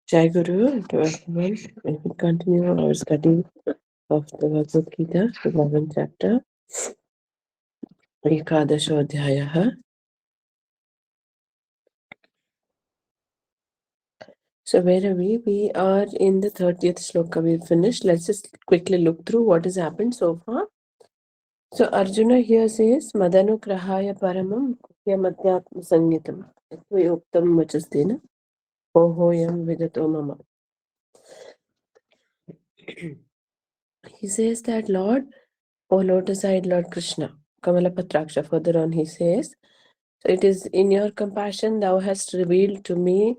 Jai Guru to everyone. We will continue our study of the Bhagavad Gita, the 11th chapter, Ekadashodhyayah. So where are we? We are in the 30th sloka. We finished. Let's just quickly look through what has happened so far. So Arjuna here says, Madanukrahaya paramam yamadhyatma sangitam. Yuktam vachastena. Ohoyam vidato mama. He says that Lord, O lotus-eyed Lord Krishna, Kamalapatraksha, further on he says, so it is in your compassion thou hast revealed to me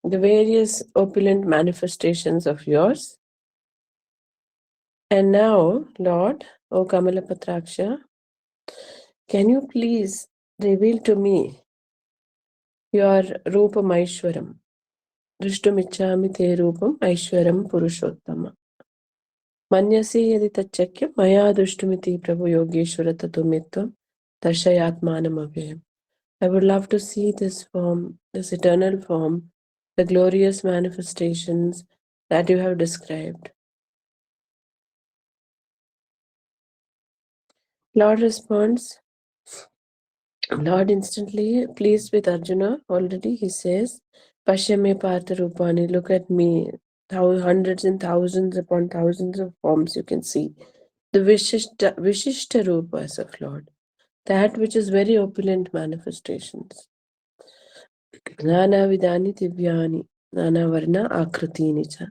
the various opulent manifestations of yours. And now, Lord, O Kamalapatraksha, can you please reveal to me your Rupam Aishwaram? Drishtumichami te Rupam Aishwaram Purushottama. Manyasi yadi tachakya maya drishtumiti Prabhu Yogeshwara tatumitvam darshayatmanam avyayam. I would love to see this form, this eternal form, the glorious manifestations that you have described. Lord responds, Lord instantly pleased with Arjuna. Already he says, Pashyame Partha Rupani, look at me. Hundreds and thousands upon thousands of forms you can see. The Vishishta Rupas of Lord. That which is very opulent manifestations. Nana Vidani Divyani, Nana Varna Akritini cha.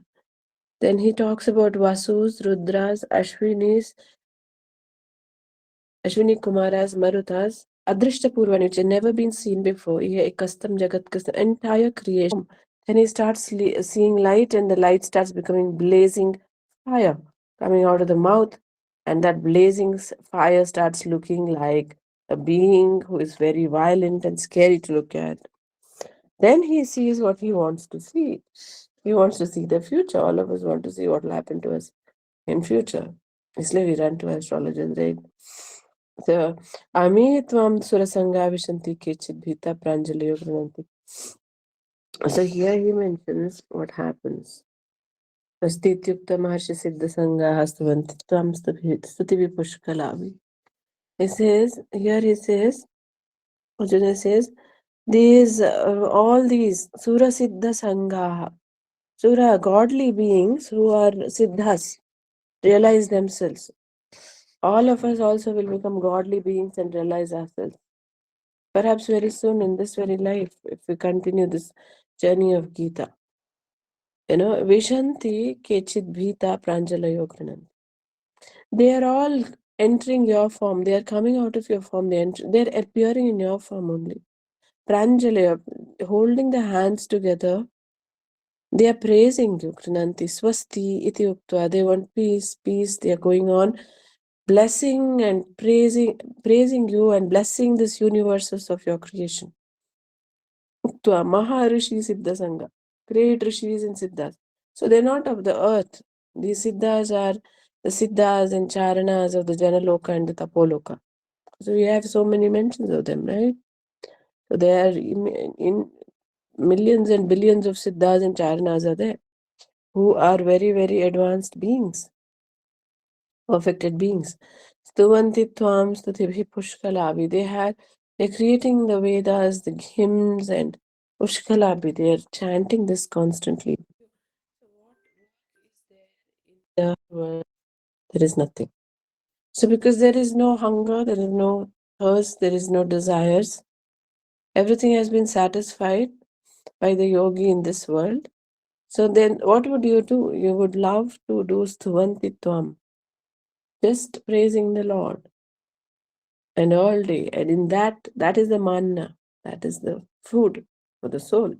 Then he talks about Vasus, Rudras, Ashwinis, Ashwini Kumaras, Marutas, Adrishta Purvani, which had never been seen before. A custom Jagat custom, entire creation. Then he starts seeing light, and the light starts becoming blazing fire coming out of the mouth, and that blazing fire starts looking like a being who is very violent and scary to look at. Then he sees what he wants to see. He wants to see the future. All of us want to see what will happen to us in future. इसलिए we run to astrologers, right? So, Ami tvam surasanga vishanti kechit bhita pranjaliyo prananti. So here he mentions what happens. Astityukta maharshi siddha sangha hastavanti tvam stuti vipushkalavi. He says, Arjuna says, all these Sura Siddha Sangha, Sura, godly beings who are Siddhas, realize themselves. All of us also will become godly beings and realize ourselves. Perhaps very soon in this very life, if we continue this journey of Gita. Vishanti Kechit Bhita Pranjala Yogranam. They are all entering your form. They are coming out of your form. They are appearing in your form only. Pranjala, holding the hands together. They are praising you, Krinanti. Swasti iti uktva. They want peace, peace. They are going on blessing and praising you and blessing this universes of your creation. Uktva, Maha Rishi Siddha Sangha. Great Rishis and Siddhas. So they're not of the earth. These Siddhas are the Siddhas and Charanas of the Janaloka and the Tapoloka. So we have so many mentions of them, right? So there are in millions and billions of Siddhas and Charanas are there, who are very, very advanced beings, perfected beings. Stuvanti Tvam Stutibhi Pushkalavi. They're creating the Vedas, the hymns, and Pushkalabi. They are chanting this constantly. So what is there in the world? There is nothing. So because there is no hunger, there is no thirst, there is no desires, everything has been satisfied by the yogi in this world. So then what would you do? You would love to do Stuvantitvam, just praising the Lord, and all day. And in that is the manna, that is the food for the soul.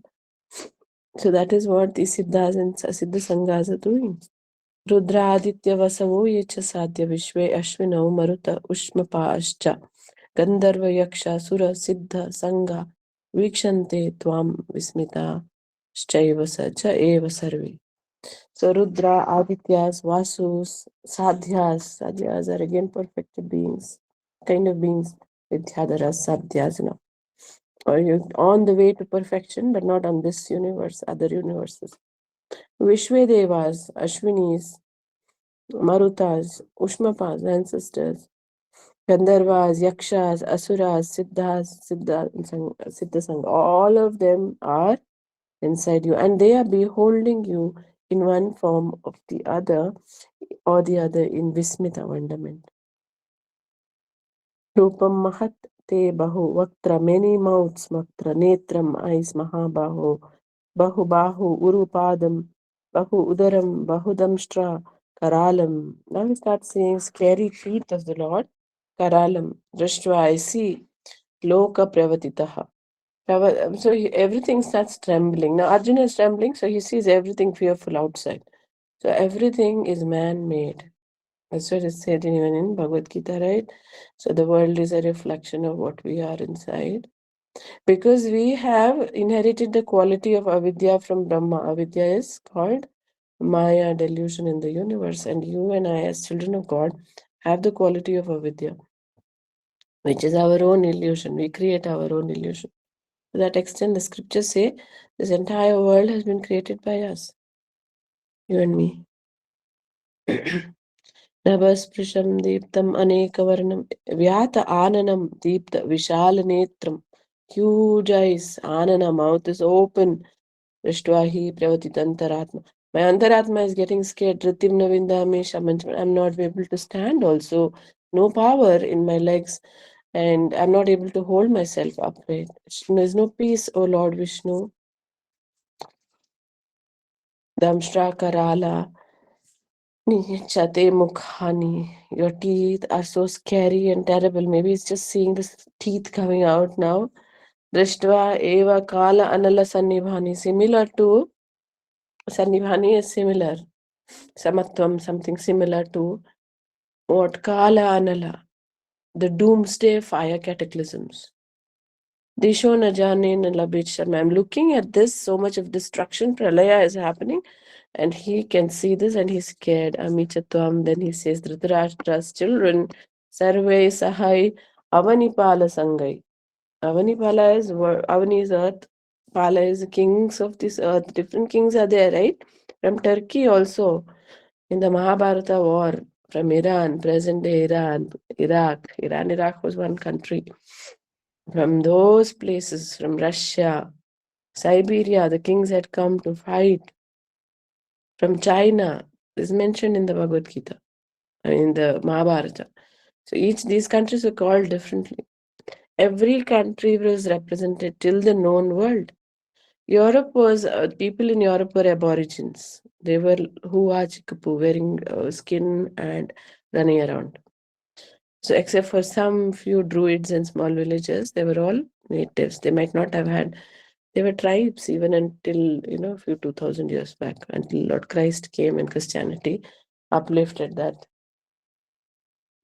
So that is what the Siddhas and Siddha Sanghas are doing. Rudra Aditya Vasavo Yecha Sadhya Vishwe Ashwinau Maruta Ushmapascha Gandharva Yaksha Sura Siddha Sangha Vikshante Tvam Vismita Shchaiva Sacha Eva Sarve. So Rudra, Adityas, Vasus, Sadhyas are again perfected beings, kind of beings, Vidyadharas, Sadhyas, or you're on the way to perfection, but not on this universe, other universes. Vishvedevas, Ashwinis, Marutas, Ushmapas, ancestors, Gandharvas, Yakshas, Asuras, Siddhasanga, all of them are inside you, and they are beholding you in one form of the other or the other in Vismita, wonderment. Rupam Mahat Te Bahu Vaktra, many mouths, Maktra, Netram, eyes, Mahabaho, Bahu Bahu, Urupadam, Bahu Udaram, Bahudamshtra, Karalam. Now we start saying scary feet of the Lord. Karalam, Drashtva, I see, Loka Pravatitaha. So everything starts trembling. Now Arjuna is trembling, so he sees everything fearful outside. So everything is man-made. That's what is said even in Bhagwat Gita, right? So the world is a reflection of what we are inside. Because we have inherited the quality of avidya from Brahma. Avidya is called Maya, delusion in the universe. And you and I, as children of God, have the quality of avidya, which is our own illusion. We create our own illusion. To that extent, the scriptures say this entire world has been created by us, you and me. Navasprisam deeptam anekavarnam vyata ananam deepta vishal netram. Huge eyes, anana, mouth is open. Rishtvahi pravatit antaratma. My antaratma is getting scared. Ritim navindami shamanchman. I'm not able to stand also. No power in my legs. And I'm not able to hold myself upright. There's no peace, O Lord Vishnu. Damshra Karala, Chate Mukhani. Your teeth are so scary and terrible. Maybe it's just seeing the teeth coming out now. Drishtva Eva Kala Anala Sannibhani. Similar to Sannibhani is similar. Samatvam, something similar to what Kala Anala, the doomsday fire cataclysms. Disho na jane na labit sharma. I'm looking at this, so much of destruction, pralaya is happening, and he can see this and he's scared. Amichatvam, then he says, Dhritarashtra's children, Sarve Sahai, Avanipala Sangai. Avanipala is Avani is earth, Pala is the kings of this earth. Different kings are there, right? From Turkey also, in the Mahabharata war, from Iran, present day Iran, Iraq was one country. From those places, from Russia, Siberia, the kings had come to fight. From China, is mentioned in the Bhagavad Gita, in the Mahabharata. So these countries were called differently. Every country was represented till the known world. Europe was, people in Europe were aborigines. They were Hua Chikapu, wearing skin and running around. So except for some few druids and small villages, they were all natives. They might not have had, they were tribes even until, a few 2000 years back, until Lord Christ came and Christianity uplifted that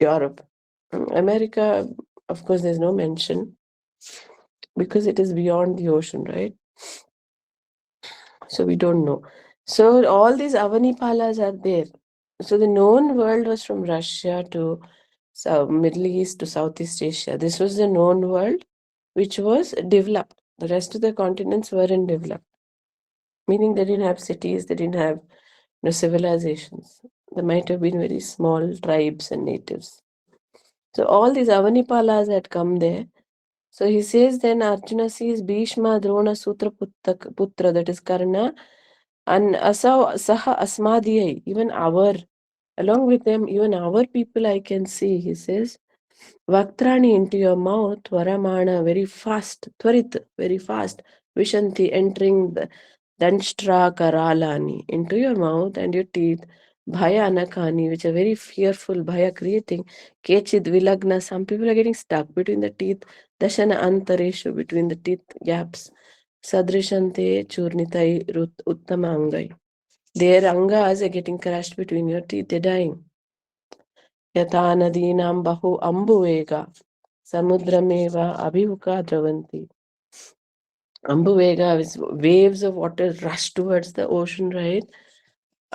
Europe. America, of course, there's no mention because it is beyond the ocean, right? So we don't know. So all these Avanipalas are there. So the known world was from Russia to Middle East to Southeast Asia. This was the known world, which was developed. The rest of the continents weren't developed, meaning they didn't have cities, they didn't have civilizations. There might have been very small tribes and natives. So all these Avanipalas had come there. So he says then Arjuna sees Bhishma, Drona, Sutra Putra, that is Karna, and Saha Asmadiyai, even along with them, even our people I can see, he says. Vaktrani into your mouth, Varamana, very fast, Tvarit, very fast, Vishanti entering the Danshtra Karalani into your mouth and your teeth, Bhaya Anakani, which are very fearful, Bhaya creating, Kechid Vilagna, some people are getting stuck between the teeth, Dashana Antareshu, between the teeth gaps, Sadrishante Churnitai Uttama Angai. Their angas are getting crushed between your teeth, they're dying. Yata nadinam bahu ambuvega samudrameva abhimuka dravanti. Ambuvega is waves of water rush towards the ocean, right?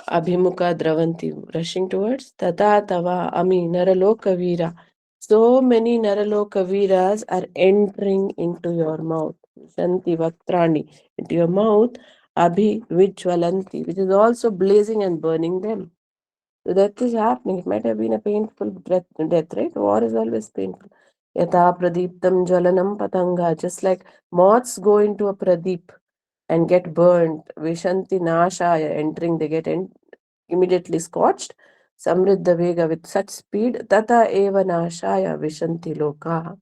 Abhimuka dravanti, rushing towards. Tata tava ami naraloka vira. So many naraloka viras are entering into your mouth. Shanti vaktrani, into your mouth. Abhi Vijwalanti, which is also blazing and burning them. So that is happening. It might have been a painful death, right? War is always painful. Yatha pradiptam jwalanam patanga. Just like moths go into a pradip and get burnt, Vishanti Nashaya entering, they get immediately scorched. Samriddha Vega with such speed, Tata Eva Nashaya Vishanti Loka.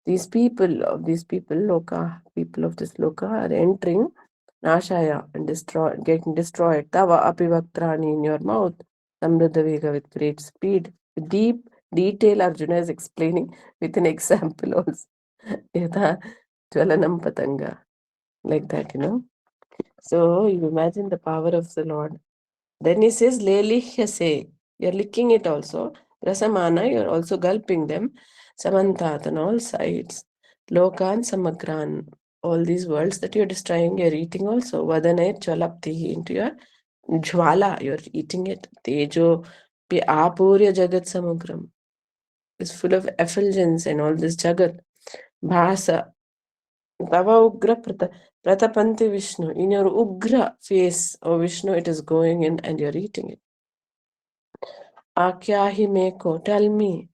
These people, Loka, people of this Loka are entering Nashaya and getting destroyed. Tava Apivaktrani in your mouth. Samriddha Vega with great speed. Deep detail Arjuna is explaining with an example also. Yatha Jwalanam Patanga. Like that, So you imagine the power of the Lord. Then he says, Lelihyase. You're licking it also. Rasamana, you're also gulping them. Samantat on all sides. Lokan Samagran. All these worlds that you're destroying, you're eating also. Vadane Chalapti into your Jwala, you're eating it. Tejo Pi Apurya Jagat Samagram is full of effulgence and all this Jagat. Bhasa. Tava Ugra Pratapanti Vishnu. In your Ugra face, O Vishnu, it is going in and you're eating it. Akyahi Meko, tell me,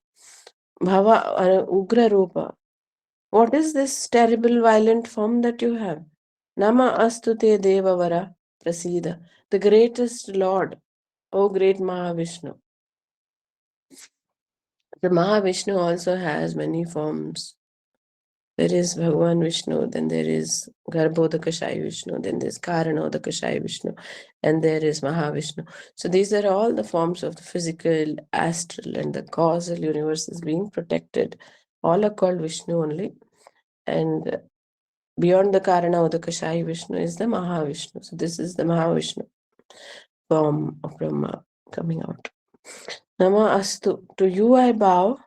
Bhava Ugra Rupa, what is this terrible violent form that you have? Nama Astute Devavara Prasida, the greatest Lord, O great Mahavishnu. The Mahavishnu also has many forms. There is Bhagavan Vishnu, then there is Garbhodakashayi Vishnu, then there is Karanodakashayi Vishnu, and there is Mahavishnu. So these are all the forms of the physical, astral, and the causal universes being protected. All are called Vishnu only. And beyond the Karanodakashayi Vishnu is the Mahavishnu. So this is the Mahavishnu form of Brahma coming out. Nama Astu. To you I bow.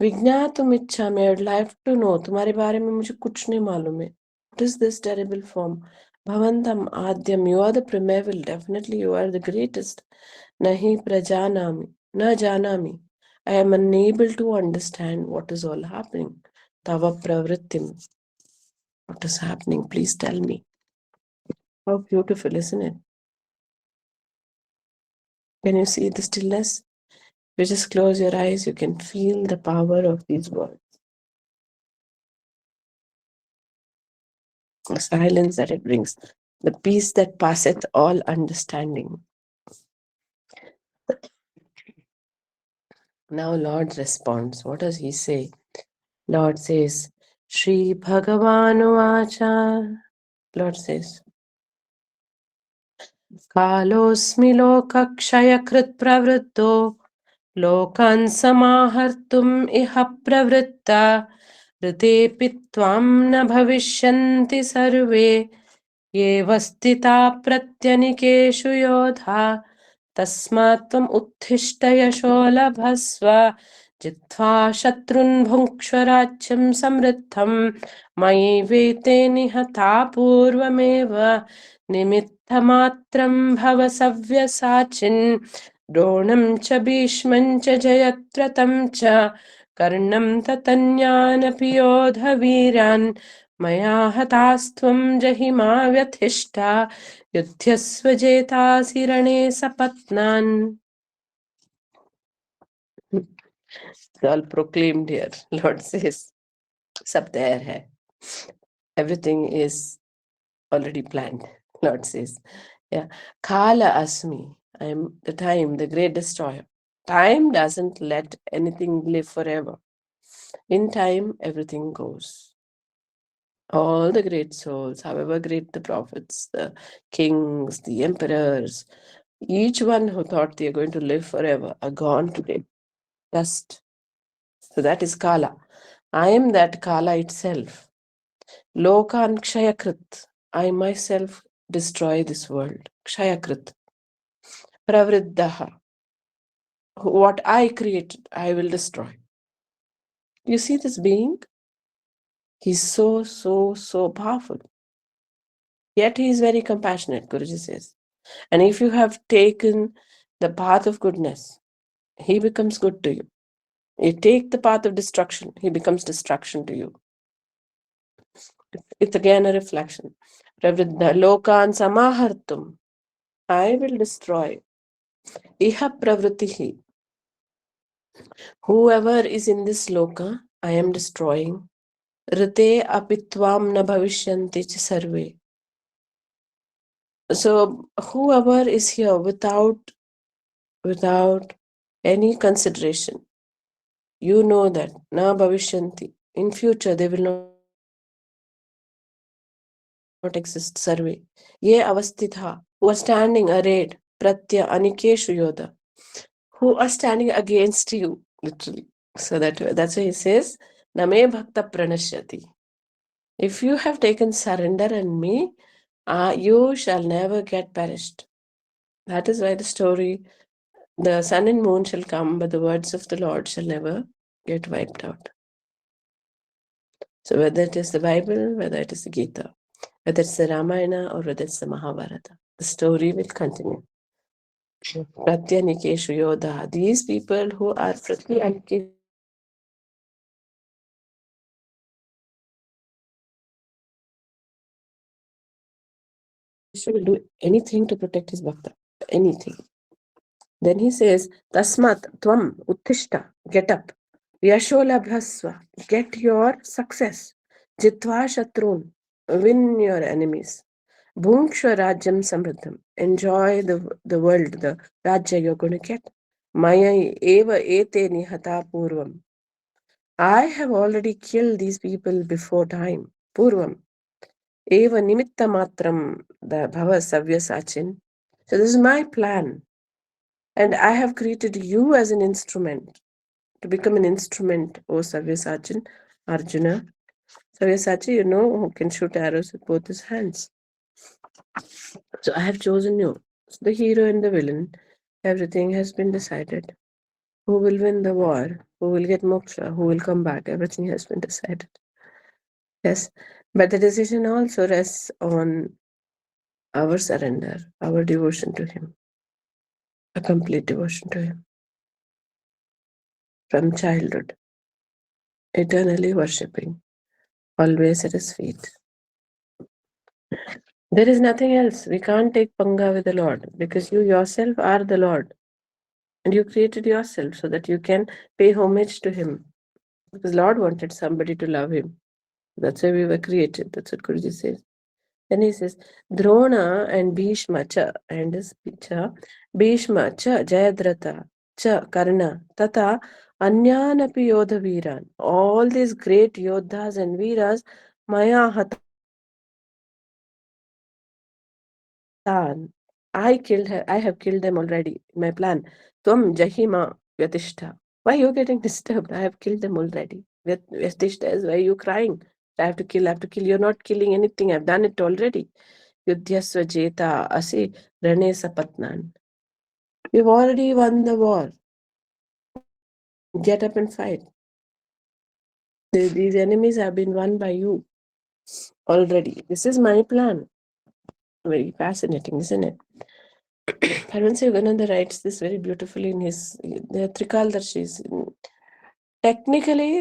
विज्ञातुम इच्छा में I would like to know तुम्हारे बारे में मुझे कुछ नहीं मालूम है what is this terrible form भवंतम आद्यम you are the primeval definitely you are the greatest नहीं प्रजानामि न जानामि I am unable to understand what is all happening तव प्रवृत्तिम what is happening please tell me how beautiful isn't it can you see the stillness you just close your eyes you can feel the power of these words the silence that it brings, the peace that passeth all understanding. Now Lord responds. What does he say? Lord says, Shri Bhagavanu Vacha. Lord says, Kalosmi lokakshaya krit pravritto lokan samahartum iha pravritta ritepi tvam na bhavishyanti sarve ये वस्तिता प्रत्यनिकेषु योधा तस्मात् त्वम् उत्थिष्ठ यशो लभस्व जित्वा शत्रुन् भुङ्क्ष्व राज्यं समृद्धं मयि वेते निहता पूर्वमेव निमित्तमात्रं भव सव्यसाचिन् द्रोणं च भीष्मं च जयद्रथं च कर्णं ततन्यानपि योधवीरान् मया हतास्त्वं जहिमा व्यथिष्ठा युध्यस्व जेतासि रणे सपत्नान्. It's all proclaimed here. Lord says, sab there hai. Everything is already planned. Lord says, yeah. Kala asmi. I am the time, the great destroyer. Time doesn't let anything live forever. In time, everything goes. All the great souls, however great the prophets, the kings, the emperors, each one who thought they are going to live forever are gone today. Dust. So that is Kala. I am that Kala itself. Lokan Kshayakrit. I myself destroy this world. Kshayakrit. Pravriddaha. What I created, I will destroy. You see this being? He's so, so, so powerful. Yet he is very compassionate, Guruji says. And if you have taken the path of goodness, he becomes good to you. You take the path of destruction, he becomes destruction to you. It's again a reflection. pravriddha lokan samahartum. I will destroy. Iha pravritihi. Whoever is in this loka, I am destroying. Rite apitvam na bhavishyanti ch sarve. So whoever is here without any consideration, you know that na bhavishyanti. In future they will not exist. Sarve. Ye avastitha, who are standing arrayed, pratya anikeshu yoda, who are standing against you, literally. So that's why he says, Name bhakta pranashyati. If you have taken surrender in me, you shall never get perished. That is why the story, the sun and moon shall come, but the words of the Lord shall never get wiped out. So whether it is the Bible, whether it is the Gita, whether it's the Ramayana or whether it's the Mahabharata, the story will continue. Pratyanikeshu Yodha. These people who are Pratyanikeshu will do anything to protect his bhakta. Anything. Then he says, Tasmat Tvam Uttishta, get up. Yasholabhasva, get your success. Jitva Shatrun, win your enemies. Bhungshva Rajyam Samriddham, enjoy the world, the Rajya you're going to get. Maya eva ete nihata purvam. I have already killed these people before time. Purvam. Eva nimitta matram, the bhava savya sachin. So this is my plan. And I have created you as an instrument, to become an instrument, O Savyasachin, Arjuna. Sabyasachi, you know, who can shoot arrows with both his hands. So I have chosen you. So the hero and the villain, everything has been decided. Who will win the war? Who will get moksha? Who will come back? Everything has been decided. Yes. But the decision also rests on our surrender, our devotion to Him, a complete devotion to Him. From childhood, eternally worshipping, always at His feet. There is nothing else. We can't take panga with the Lord because you yourself are the Lord. And you created yourself so that you can pay homage to Him. Because Lord wanted somebody to love Him. That's why we were created. That's what Guruji says. Then he says, Drona and Bhishma cha, and his cha, Bhishma cha, Jayadratha cha, Karna, tata, Anyanapi Yodha Viran. All these great Yodhas and Viras, Maya Hatan. I have killed them already in my plan. Tvam Jahima Vyatishta. Why are you getting disturbed? I have killed them already. Vyatishta is why are you crying? I have to kill. You're not killing anything. I've done it already. Yudhyasva Jeta Asi Rane Sapatnan. We've already won the war. Get up and fight. These enemies have been won by you already. This is my plan. Very fascinating, isn't it? Paramahansa Yogananda writes this very beautifully in his the Trikaldarshis. Technically,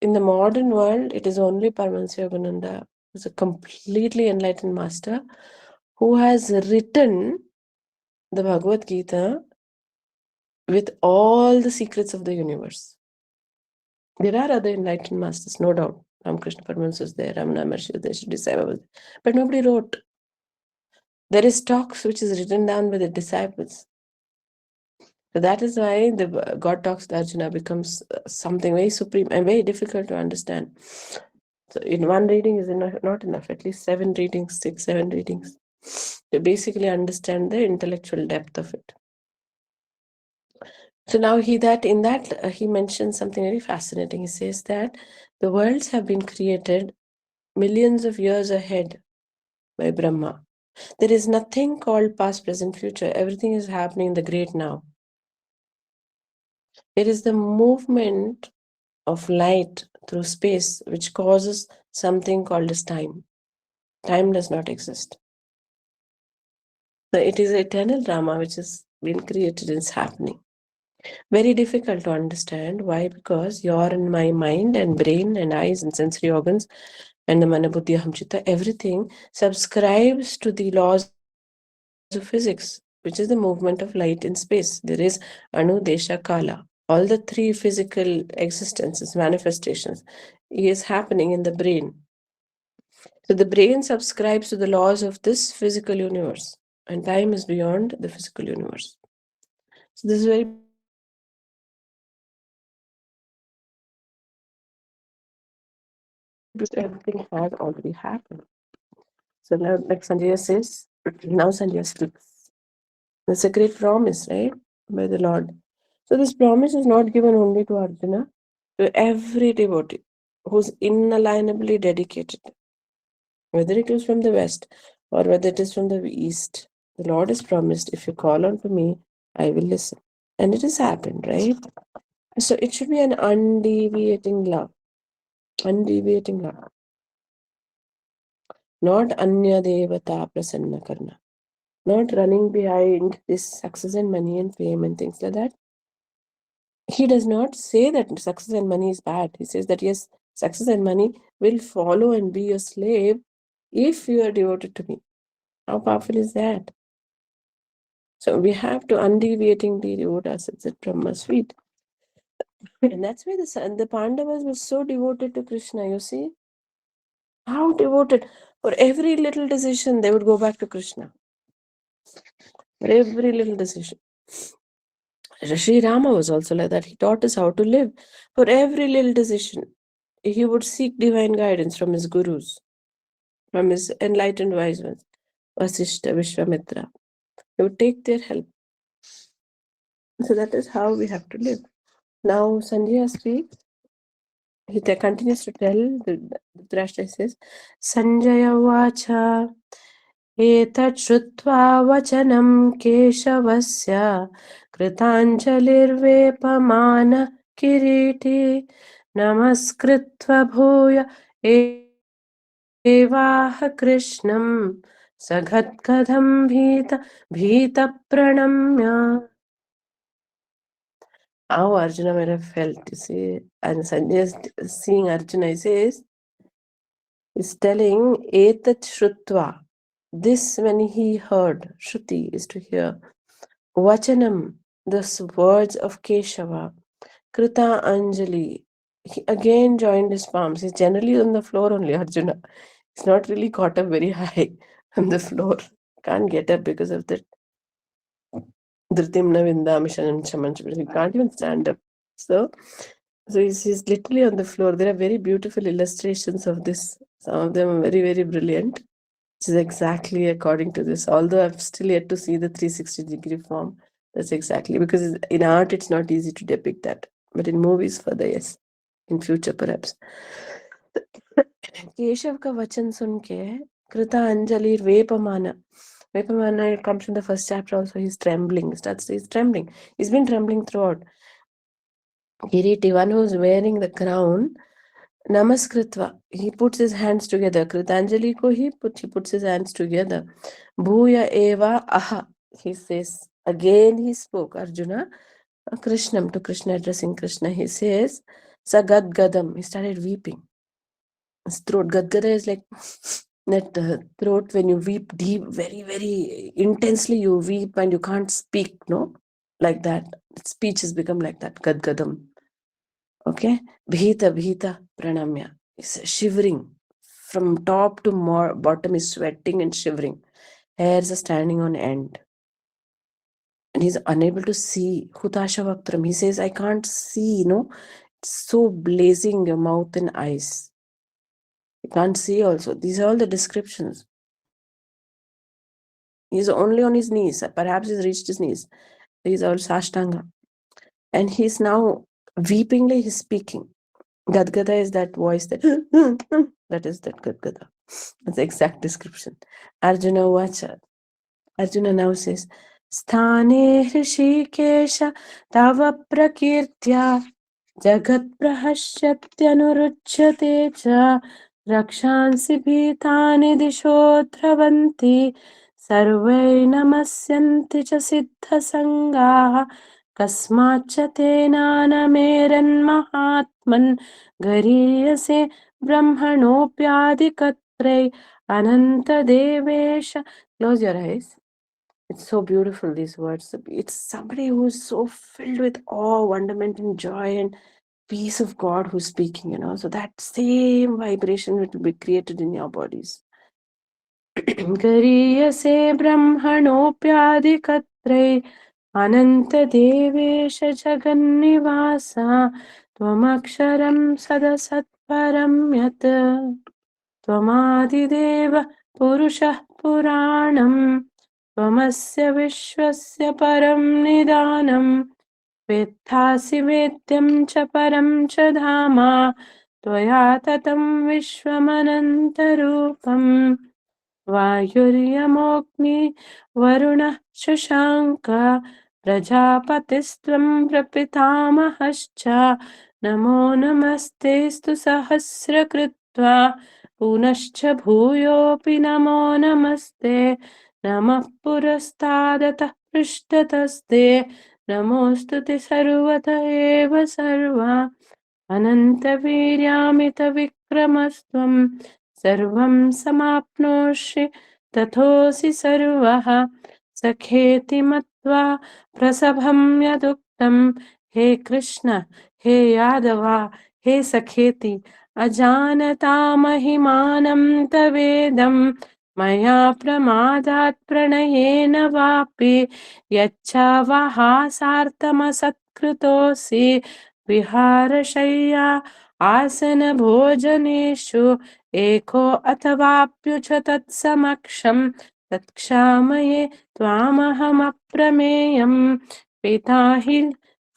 in the modern world, it is only Paramahansa Yogananda, who's a completely enlightened master, who has written the Bhagavad Gita with all the secrets of the universe. There are other enlightened masters, no doubt. Ramakrishna Paramahansa is there, Ramana Maharshi is there, Shri Sai Baba was there. But nobody wrote. There is talks which is written down by the disciples. So that is why the God talks to Arjuna becomes something very supreme and very difficult to understand. So in one reading is not enough, at least 7 readings, 6, 7 readings, to basically understand the intellectual depth of it. So now he mentions something very fascinating. He says that the worlds have been created millions of years ahead by Brahma. There is nothing called past, present, future. Everything is happening in the great now. It is the movement of light through space which causes something called as time. Time does not exist. So it is eternal drama which has been created and is happening. Very difficult to understand. Why? Because your and my mind and brain and eyes and sensory organs and the mana buddhi aham chitta, everything subscribes to the laws of physics, which is the movement of light in space. There is anu, desha, kala. All the three physical existences, manifestations, is happening in the brain. So the brain subscribes to the laws of this physical universe, and time is beyond the physical universe. So this is very beautiful. Everything has already happened. So now, like Sanjaya says, now Sanjaya speaks. That's a great promise, right? By the Lord. So this promise is not given only to Arjuna, to every devotee who's inalienably dedicated, whether it is from the west or whether it is from the east. The Lord has promised, if you call unto me, I will listen. And it has happened, right? So it should be an undeviating love. Undeviating love. Not anya devata prasanna karna. Not running behind this success and money and fame and things like that. He does not say that success and money is bad. He says that yes, success and money will follow and be your slave if you are devoted to me. How powerful is that? So we have to undeviatingly devote ourselves at Brahma's feet. And that's why the Pandavas were so devoted to Krishna, you see? How devoted. For every little decision, they would go back to Krishna. For every little decision. Sri Rama was also like that. He taught us how to live. For every little decision, he would seek divine guidance from his gurus, from his enlightened wise ones, Vasishta, Vishwamitra. He would take their help. So that is how we have to live. Now Sanjaya speaks. He continues to tell, Dhritarashtra says, Sanjaya Vacha एतत् श्रुत्वा वचनं केशवस्य कृताञ्जलिर्वेपमान किरीटी नमस्कृत्वा भूय एवाह कृष्णं सगद्गदं भीतप्रणम्य. How Arjuna might have felt, you see, and Sanjay seeing Arjuna, he says, is telling etat shrutva. This when he heard, Shruti is to hear, Vachanam, the words of Keshava, Krita Anjali, he again joined his palms. He's generally on the floor only, Arjuna. He's not really caught up very high on the floor. Can't get up because of that. Dhritimna Vindamishanam Chamanch. He can't even stand up. So he's literally on the floor. There are very beautiful illustrations of this. Some of them are very, very brilliant. Which is exactly according to this. Although I've still yet to see the 360-degree form. That's exactly, because in art it's not easy to depict that. But in movies further, yes. In future perhaps. Keshav का वचन सुन के कृता Anjali वेपमाना. Vepamana comes in the first chapter also. He's trembling. He's trembling. He's been trembling throughout. Kiriti, one who's wearing the crown, Namaskritva, he puts his hands together. Kritanjali ko he puts his hands together. Bhuya eva aha, he says. Again he spoke, Arjuna. Krishnam, to Krishna, addressing Krishna, he says, Sagad Gadam. He started weeping. His throat, Gadgada is like that throat when you weep deep, very, very intensely you weep and you can't speak, no? Like that. Speech has become like that, Gadgadam. Okay? Bhita pranamya. Is shivering. From top to bottom is sweating and shivering. Hairs are standing on end. And he's unable to see. Hutasha Vaktram. He says, I can't see, no? It's so blazing your mouth and eyes. You can't see also. These are all the descriptions. He's only on his knees. Perhaps he's reached his knees. He's all Sashtanga. And he's now weepingly he's speaking. Gadgada is that voice that that is that Gadgada. That's the exact description. Arjuna Vacha. Arjuna now says, Sthane Hrishikesha Tava Prakirtya Jagat Prahashyatyanuruchyate Cha Rakshansi Bhitani Disho Dhravanti Sarvai Namasyanti Cha Siddha Sangaha Kasmacha Tenana Meran Mahatman Gariyase brahmanopyadikatre anantadevesh. Close your eyes. It's so beautiful, these words. It's somebody who's so filled with awe, wonderment, and joy and peace of God who's speaking, So that same vibration will be created in your bodies. गरीयसे ब्रह्मणोऽप्यादिकत्रे अनन्तदेवेश जगन्निवास त्वमक्षरं सदसत्परं यत् त्वमादिदेव पुरुषः पुराणं त्वमस्य विश्वस्य परं निदानं वेत्थासि वेद्यं च परं च धाम त्वया ततं विश्वमनन्तरूपम् वायुर्यमोऽग्नि वरुणः शशाङ्क प्रजापतिस्त्वं प्रपितामहश्च नमो नमस्तेऽस्तु सहस्रकृत्वा पुनश्च भूयोऽपि नमो नमस्ते नमः पुरस्तादतः पृष्ठतस्ते नमोऽस्तु ते सर्वत एव सर्वा अनन्तवीर्यामितविक्रमस्त्वं सर्वं समाप्नोषि तथोऽसि सर्वः सखेति मत्वा प्रसभं यदुक्तं हे कृष्ण हे यादव हे सखेति अजानता महिमानं तवेदं मया प्रमादात् प्रणयेन वापि यच्छावहासार्थमसत्कृतोऽसि विहारशय्या आसनभोजनेषु एको अथवाप्युच तत्समक्षं तत्क्षामये त्वामहमप्रमेयं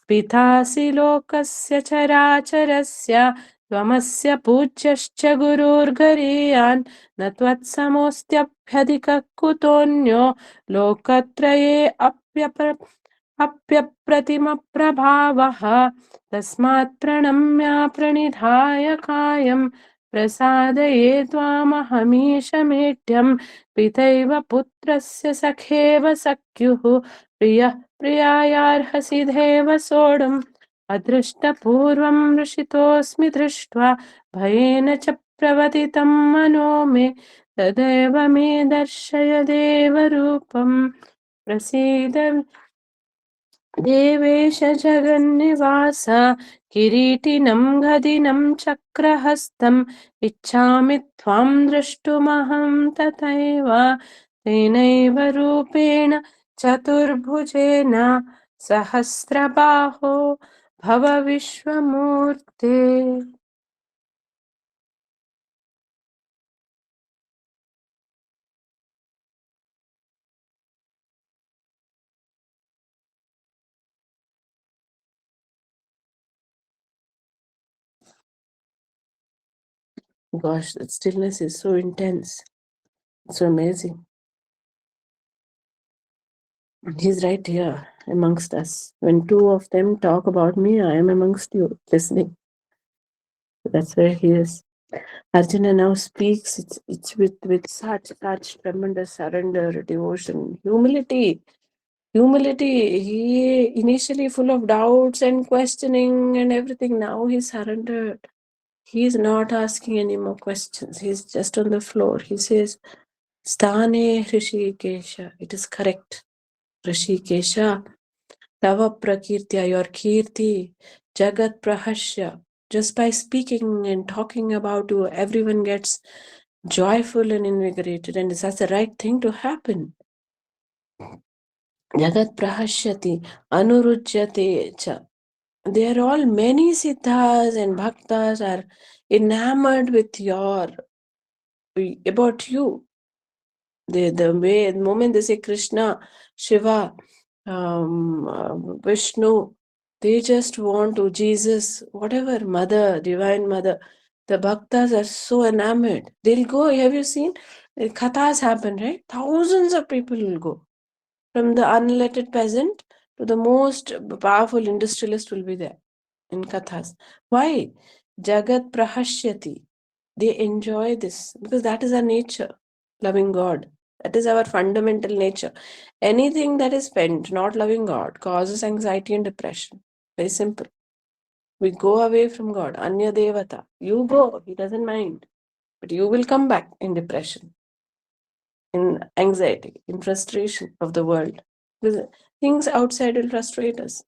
पितासि लोकस्य चराचरस्य त्वमस्य पूज्यश्च गुरुर्गरीयान् न त्वत्समोऽस्त्यभ्यधिकः कुतोऽन्यो लोकत्रये अप्यप्रतिमप्रभावः तस्मात् प्रणम्य प्रणिधाय कायं प्रसादये त्वामहमीशमेढ्यं पितैव पुत्रस्य सखेव सख्युः प्रियः प्रियायार्हसि देव सोढुम् अदृष्टपूर्वं हृषितोऽस्मि दृष्ट्वा भयेन च प्रवतितं मनो मे तदेव मे दर्शय देवरूपं प्रसीद देवेश जगन्निवास किरीटिनं गदिनं चक्रहस्तम् इच्छामि त्वां द्रष्टुमहं तथैव तेनैव रूपेण चतुर्भुजेन सहस्रबाहो भव विश्वमूर्ते. Gosh, that stillness is so intense. It's so amazing. He's right here amongst us. When two of them talk about me, I am amongst you, listening. That's where he is. Arjuna now speaks. It's with such tremendous surrender, devotion, humility. Humility. He initially full of doubts and questioning and everything. Now he's surrendered. He's not asking any more questions. He's just on the floor. He says, Sthane Hrishikesha. It is correct. Hrishikesha. Tava prakirtya, your kirti. Jagat prahasya. Just by speaking and talking about you, everyone gets joyful and invigorated, and that's the right thing to happen. Jagat prahashyati, anurujyate cha. They are all many siddhas and bhaktas are enamored with about you. The moment they say Krishna, Shiva, Vishnu, they just want to Jesus, whatever, Mother, Divine Mother. The bhaktas are so enamored. They'll go, have you seen? Kathas happen, right? Thousands of people will go. From the unlettered peasant to the most powerful industrialist will be there in Kathas. Why? Jagat Prahashyati. They enjoy this because that is our nature, loving God. That is our fundamental nature. Anything that is spent not loving God causes anxiety and depression. Very simple. We go away from God. Anya Devata. You go, he doesn't mind. But you will come back in depression, in anxiety, in frustration of the world. Because things outside will frustrate us.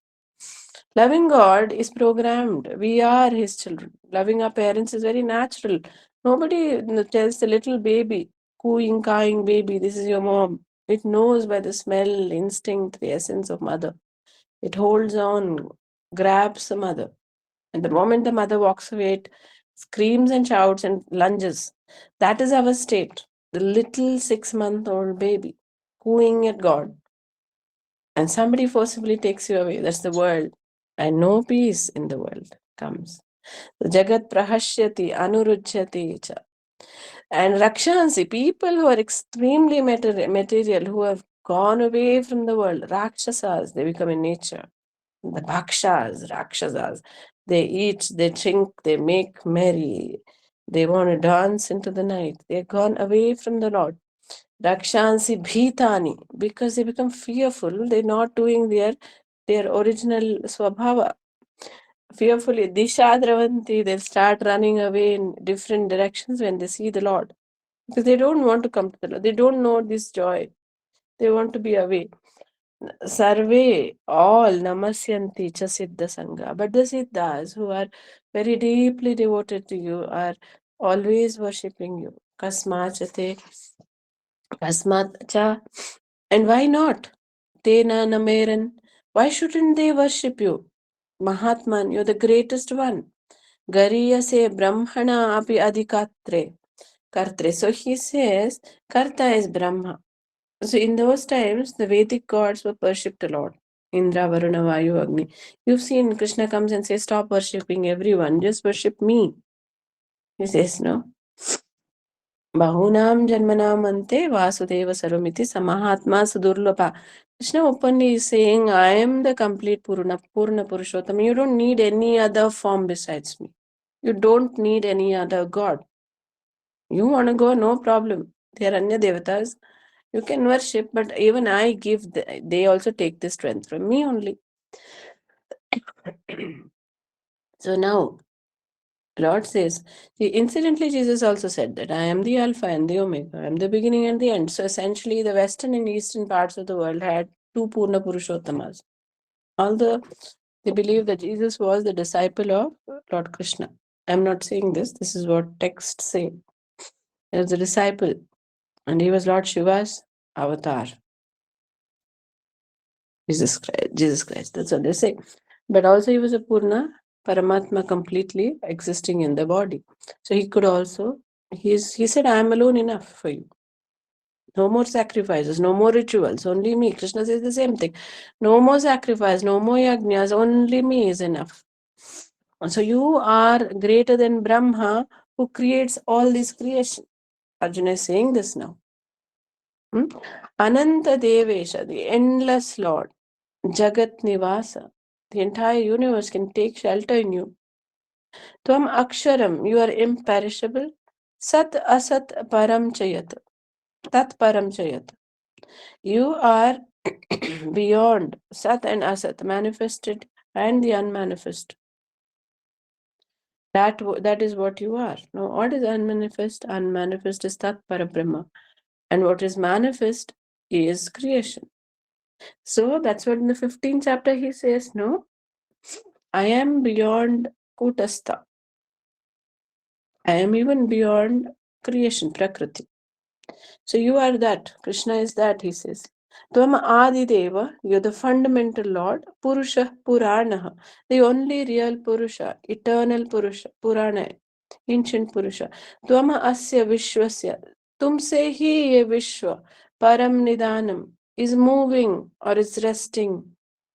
Loving God is programmed. We are His children. Loving our parents is very natural. Nobody tells the little baby, cooing, cawing baby, this is your mom. It knows by the smell, instinct, the essence of mother. It holds on, grabs the mother. And the moment the mother walks away, it screams and shouts and lunges. That is our state. The little 6-month-old baby cooing at God. And somebody forcibly takes you away. That's the world. And no peace in the world comes. Jagat prahashyati anurujyati cha. And Rakshansi, people who are extremely material, who have gone away from the world, Rakshasas, they become in nature. The Rakshasas, they eat, they drink, they make merry, they want to dance into the night. They've gone away from the Lord. Rakshansi bhitani, because they become fearful, they're not doing their original swabhava. Fearfully, dishadravanti, they'll start running away in different directions when they see the Lord. Because they don't want to come to the Lord. They don't know this joy. They want to be away. Sarve, all namasyanti cha siddha sangha. But the siddhas who are very deeply devoted to you are always worshipping you. Kasmachate, kasmat cha. And why not? Tena nameran. Why shouldn't they worship you? Mahatman, you're the greatest one. Gariya se brahmana api adhikatre. Kartre. So he says, Karta is Brahma. So in those times, the Vedic gods were worshipped a lot. Indra, Varuna, Vayu, Agni. You've seen Krishna comes and says, stop worshipping everyone, just worship me. He says, no. Bahunam janmanam ante vasudeva sarvamiti samahatma sudurlapa. Krishna openly is saying, I am the complete Purna Purushottam. You don't need any other form besides me. You don't need any other god. You want to go, no problem. They are Anya Devatas. You can worship, but even I give, they also take the strength from me only. So now, Lord says, incidentally, Jesus also said that I am the Alpha and the Omega, I am the beginning and the end. So essentially, the western and eastern parts of the world had two Purna Purushottamas. Although they believe that Jesus was the disciple of Lord Krishna. I'm not saying this, this is what texts say. He was a disciple, and he was Lord Shiva's avatar. Jesus Christ, that's what they say. But also he was a Purna Paramatma, completely existing in the body. So he could also, he said, I am alone enough for you. No more sacrifices, no more rituals, only me. Krishna says the same thing. No more sacrifice, no more yajnas, only me is enough. So you are greater than Brahma, who creates all this creation. Arjuna is saying this now. Ananta Devesha, the endless Lord. Jagat Nivasa. The entire universe can take shelter in you. Tvam Aksharam, you are imperishable. Sat Asat Param Chayat. Tat Param Chayat. You are beyond Sat and Asat, manifested and the unmanifest. That is what you are. Now, what is unmanifest? Unmanifest is Tat Parabrahma. And what is manifest is creation. So that's what in the 15th chapter he says, no, I am beyond Kutastha. I am even beyond creation, Prakriti. So you are that. Krishna is that, he says. Tvam Adi Deva, you're the fundamental Lord. Purusha Puranaha, the only real Purusha, eternal Purusha, Purana, ancient Purusha. Tvam Asya Vishwasya, tumse hi ye Vishwa, Param Nidanam, is moving or is resting.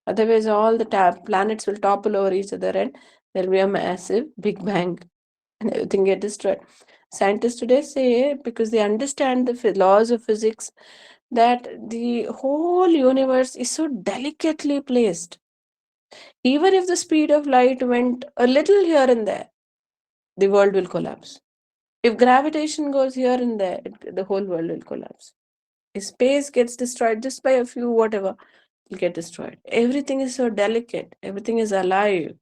Otherwise, all the planets will topple over each other and there will be a massive Big Bang and everything get destroyed. Scientists today say, because they understand the laws of physics, that the whole universe is so delicately placed. Even if the speed of light went a little here and there, the world will collapse. If gravitation goes here and there, the whole world will collapse. If space gets destroyed just by a few whatever, it will get destroyed. Everything is so delicate. Everything is alive.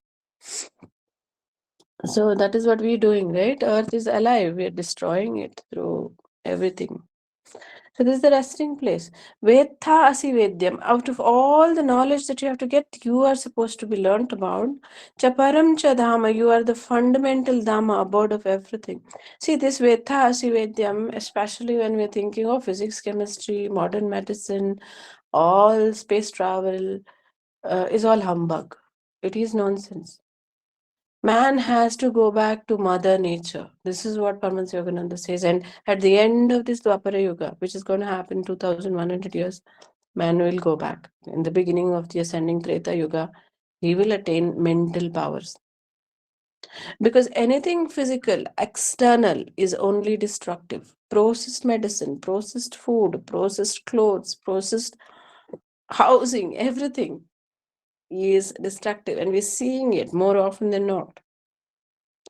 So that is what we're doing, right? Earth is alive. We're destroying it through everything. So this is the resting place. Vetha asivedyam. Out of all the knowledge that you have to get, you are supposed to be learnt about. Chaparam cha dhamma. You are the fundamental dhamma, abode of everything. See, this Vetha asivedyam, especially when we're thinking of physics, chemistry, modern medicine, all space travel, is all humbug. It is nonsense. Man has to go back to Mother Nature. This is what Paramahansa Yogananda says. And at the end of this Dwapara Yuga, which is going to happen in 2100 years, man will go back. In the beginning of the ascending Treta Yuga, he will attain mental powers. Because anything physical, external, is only destructive. Processed medicine, processed food, processed clothes, processed housing, everything is destructive. And we're seeing it more often than not.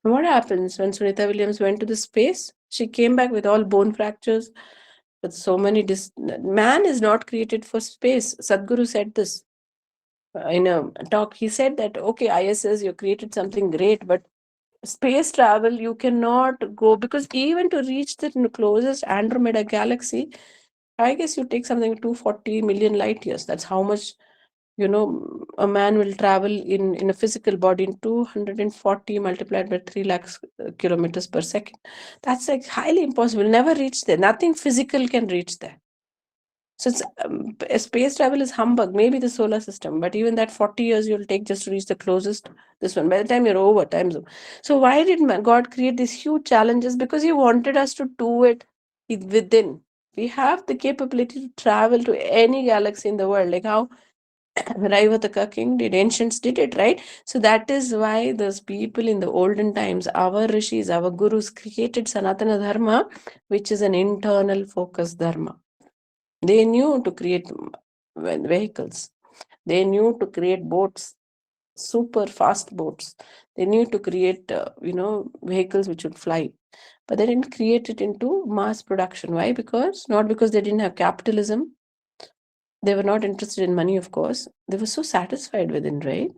What happens when Sunita Williams went to the space? She came back with all bone fractures, with so many. Man is not created for space. Sadhguru said this in a talk. He said that, okay, ISS, you created something great, but space travel, you cannot go because even to reach the closest Andromeda galaxy, I guess you take something 240 million light years. That's how much a man will travel in a physical body in 240 multiplied by 3 lakhs kilometers per second. That's like highly impossible. Never reach there. Nothing physical can reach there. So space travel is humbug. Maybe the solar system, but even that 40 years you'll take just to reach the closest this one. By the time you're over, time's over. So why did God create these huge challenges? Because He wanted us to do it within. We have the capability to travel to any galaxy in the world. Like how Raivataka king did, ancients did it, right? So that is why those people in the olden times, our rishis, our gurus created Sanatana Dharma, which is an internal focus dharma. They knew to create vehicles. They knew to create boats, super fast boats. They knew to create, vehicles which would fly. But they didn't create it into mass production. Why? Not because they didn't have capitalism. They were not interested in money, of course. They were so satisfied within, right?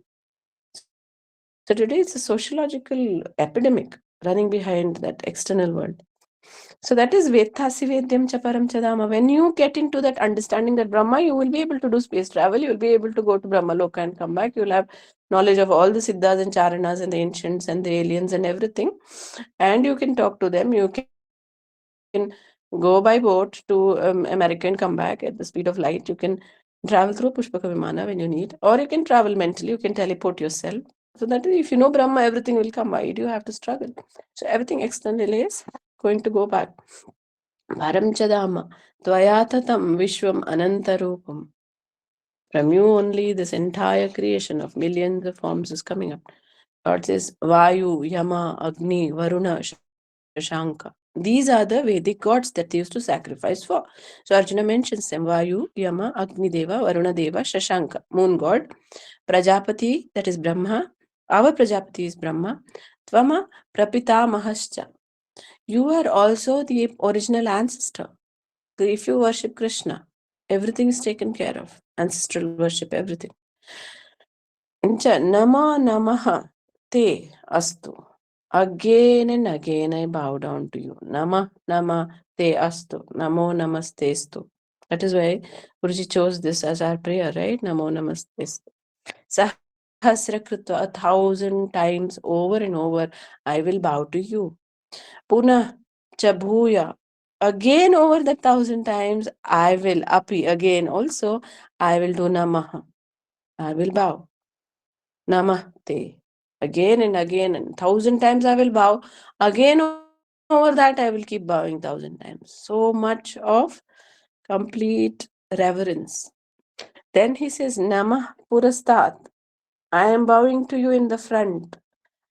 So today it's a sociological epidemic running behind that external world. So that is Vettasivedyam Chaparam Chadama. When you get into that understanding that Brahma, you will be able to do space travel. You will be able to go to Brahma Loka and come back. You will have knowledge of all the Siddhas and Charanas and the ancients and the aliens and everything. And you can talk to them. You can go by boat to America and come back at the speed of light. You can travel through Pushpaka Vimana when you need. Or you can travel mentally. You can teleport yourself. So that is, if you know Brahma, everything will come. Why do you have to struggle? So everything external is going to go back. Varam Chadama, Tvayatatam Vishwam Anantarupam. From you only this entire creation of millions of forms is coming up. God says Vayu, Yama, Agni, Varuna, Shashanka. These are the Vedic gods that they used to sacrifice for. So Arjuna mentions them Vayu, Yama, Agni Deva, Varuna Deva, Shashanka, moon god, Prajapati, that is Brahma. Our Prajapati is Brahma. Tvama Prapita Mahascha. You are also the original ancestor. So if you worship Krishna, everything is taken care of. Ancestral worship, everything. Nama Namaha Te Astu. Again and again I bow down to you. Nama Te Astu. Namo Namastestu. That is why Guruji chose this as our prayer, right? Namo Namastestu. Sahasra Kritva, 1,000 times over and over, I will bow to you. Puna Chabhuya. Again over the 1,000 times, I will api again also, I will do namaha. I will bow. Namaste. Again and again, and 1,000 times I will bow. Again over that, I will keep bowing 1,000 times. So much of complete reverence. Then he says, Namah Purastat. I am bowing to you in the front.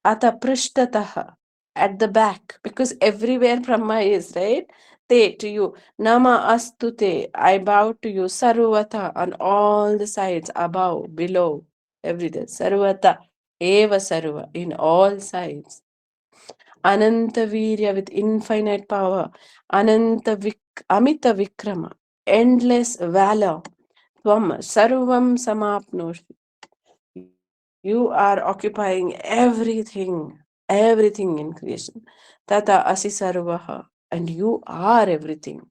Ata Prishtataha, at the back, because everywhere Brahma is, right? Te, to you. Nama Astute, I bow to you. Sarvata, on all the sides, above, below, everything. Sarvata, Eva Sarva, in all sides. Ananta Virya, with infinite power. Amita Vikrama, endless valor. Tvam Sarvam Samapnoshi. You are occupying everything. everything in creation. Tata asi sarvaha, and you are everything.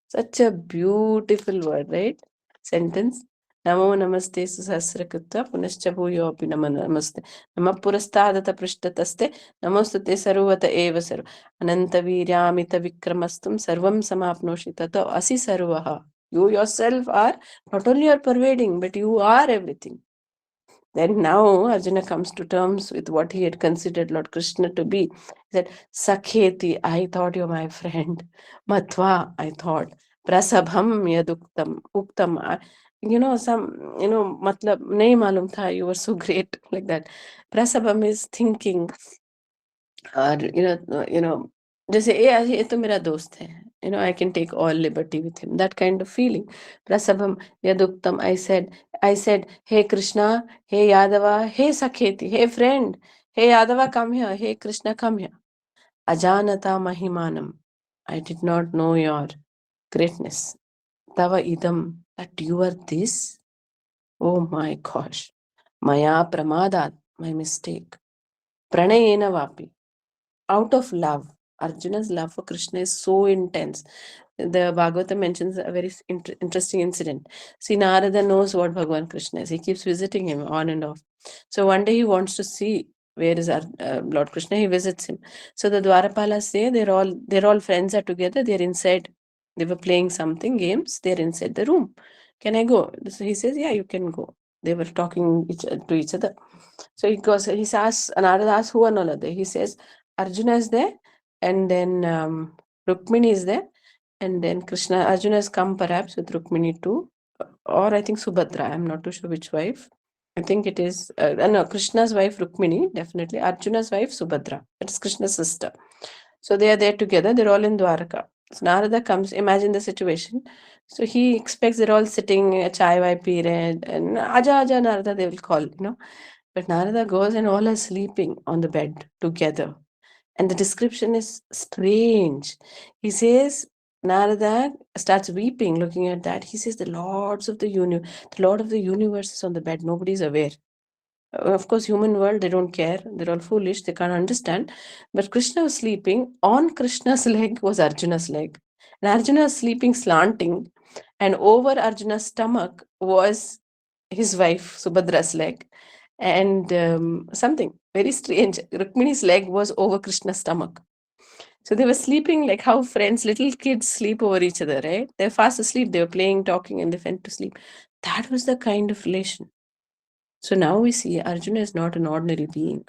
Such a beautiful word, right? Sentence. Namo namaste susasrakutta punascha bhuyopi nama namaste. Nama purastadata prishtataste namostute sarvata eva sarva. Ananta viryamita vikramastum sarvam samapnoshi tata asi sarvaha. You yourself are, not only are pervading, but you are everything. Then now Arjuna comes to terms with what he had considered Lord Krishna to be. He said, Sakheti, I thought you're my friend. Matva, I thought. Prasabham yaduktam, uktam. Matlab, nahi malum tha, you were so great, like that. Prasabham is thinking, or जैसे ये तो मेरा दोस्त है, I can take all liberty with him, that kind of feeling. Prasabham yaduktam, I said, hey Krishna, hey Yadava, hey Sakheti, hey friend, hey Yadava, come here, hey Krishna, come here. Ajanata mahimanam, I did not know your greatness. Tava idam, that you are this. Oh my gosh. Maya pramadat, my mistake. Pranayena vapi, out of love. Arjuna's love for Krishna is so intense. The Bhagavata mentions a very interesting incident. See, Narada knows what Bhagavan Krishna is. He keeps visiting him on and off. So one day he wants to see where is our Lord Krishna. He visits him. So the Dwarapalas say they're all friends are together. They're inside. They were playing something games. They're inside the room. Can I go? So he says, yeah, you can go. They were talking to each other. So he goes. He asks, Narada asks who and all are they. He says, Arjuna is there, and then Rukmini is there, and then Arjuna has come perhaps with Rukmini too, or I think Subhadra. I'm not too sure which wife. I think it is, no, Krishna's wife Rukmini, definitely. Arjuna's wife Subhadra. That is Krishna's sister. So they are there together. They're all in Dwaraka. So Narada comes, imagine the situation. So he expects they're all sitting, a chai vai pee rahe, and Aja Narada, they will call, But Narada goes and all are sleeping on the bed together. And the description is strange. He says, Narada starts weeping looking at that. He says, the Lord of the universe is on the bed. Nobody's aware. Of course, human world, they don't care. They're all foolish. They can't understand. But Krishna was sleeping. On Krishna's leg was Arjuna's leg. And Arjuna was sleeping slanting. And over Arjuna's stomach was his wife, Subhadra's leg. And something very strange. Rukmini's leg was over Krishna's stomach. So they were sleeping like how little kids sleep over each other, right? They're fast asleep. They were playing, talking, and they went to sleep. That was the kind of relation. So now we see Arjuna is not an ordinary being.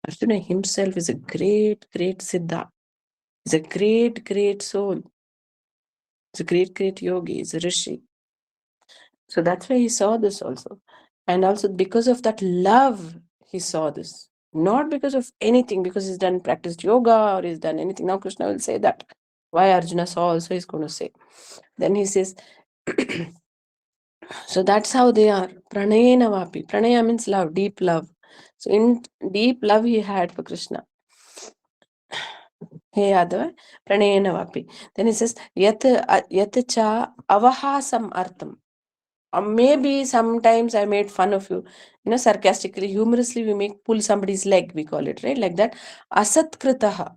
Arjuna himself is a great, great Siddha. He's a great, great soul. He's a great, great yogi. He's a rishi. So that's why he saw this also. And also because of that love, he saw this. Not because of anything, because he's practiced yoga or he's done anything. Now Krishna will say that. Why Arjuna saw also he's going to say. Then he says, so that's how they are. Pranayena vapi. Pranaya means love, deep love. So in deep love he had for Krishna. Hey Yadava, pranayena vapi. Then he says, yat cha avahasam artham. Maybe sometimes I made fun of you, sarcastically, humorously, we pull somebody's leg, we call it, right? Like that. Asatkritaha.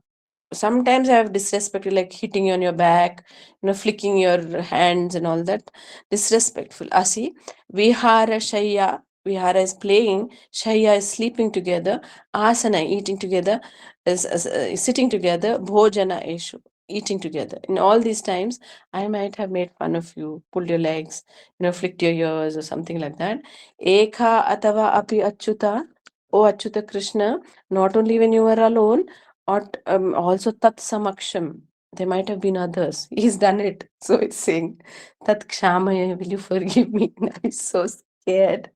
Sometimes I have disrespected, like hitting you on your back, flicking your hands and all that. Disrespectful. Asi. Vihara Shaya. Vihara is playing. Shaya is sleeping together. Asana, eating together. Sitting together. Bhojana Eshu. Eating together. In all these times, I might have made fun of you, pulled your legs, flicked your ears or something like that. Ekha atava api achyuta. Oh Achyuta Krishna, not only when you were alone, or also tat samaksham. There might have been others. He's done it. So it's saying, Tat kshamaya, will you forgive me? I'm so scared.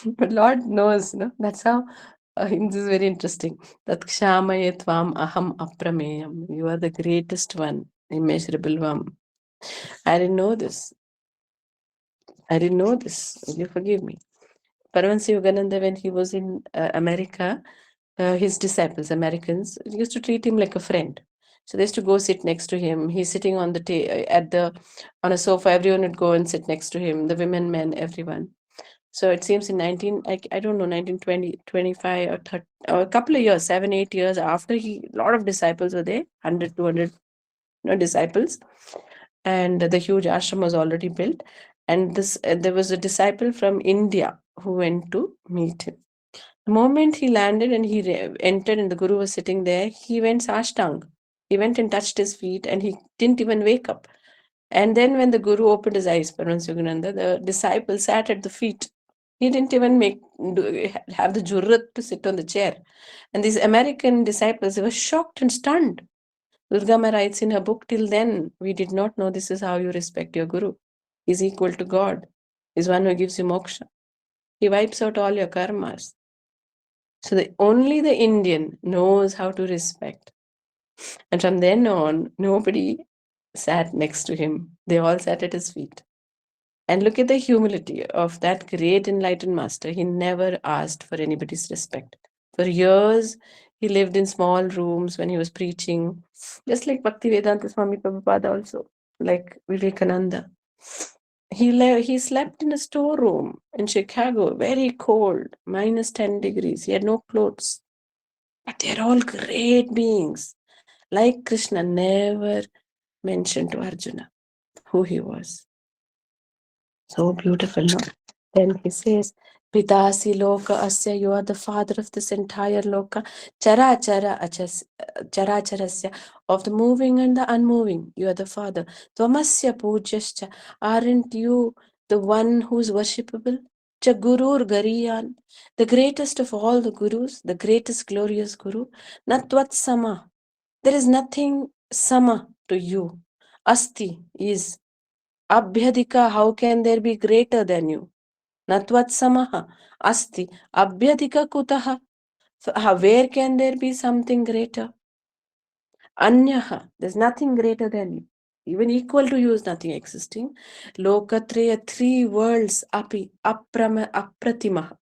But Lord knows, that's how. This is very interesting. Tat kshamaya tvam aham aprameyam. You are the greatest one, immeasurable one. I didn't know this. Will you forgive me? Paramahansa Yogananda, when he was in America, his disciples, Americans, used to treat him like a friend. So they used to go sit next to him. He's sitting on on a sofa. Everyone would go and sit next to him. The women, men, everyone. So it seems in I don't know, 1920, 25 or 30, or a couple of years, 7, 8 years after a lot of disciples were there, 100, 200 disciples. And the huge ashram was already built. And there was a disciple from India who went to meet him. The moment he landed and he entered and the Guru was sitting there, he went sashtang. He went and touched his feet and he didn't even wake up. And then when the Guru opened his eyes, Paramahansa Yogananda, the disciple sat at the feet. He didn't even have the jurrat to sit on the chair. And these American disciples, they were shocked and stunned. Durgama writes in her book, till then, we did not know this is how you respect your Guru. He's equal to God. He's one who gives you moksha. He wipes out all your karmas. So only the Indian knows how to respect. And from then on, nobody sat next to him. They all sat at his feet. And look at the humility of that great enlightened master. He never asked for anybody's respect. For years, he lived in small rooms when he was preaching, just like Bhaktivedanta Swami Prabhupada also, like Vivekananda. He slept in a storeroom in Chicago, very cold, minus 10 degrees. He had no clothes. But they're all great beings. Like Krishna never mentioned to Arjuna who he was. So beautiful, no? Then he says, Pitasi Loka Asya, you are the father of this entire Loka. Characharasya, of the moving and the unmoving, you are the father. Tvamasya Pujyascha, aren't you the one who's worshipable? Chagurur Gariyan, the greatest of all the gurus, the greatest glorious guru. Natvat Sama, there is nothing Sama to you. Asti is. Abhyadika, how can there be greater than you? Natvat samaha asti. Abhyadika kutaha. Where can there be something greater? Anyaha, there's nothing greater than you. Even equal to you is nothing existing. Lokatreya, 3 worlds, api, apratimah,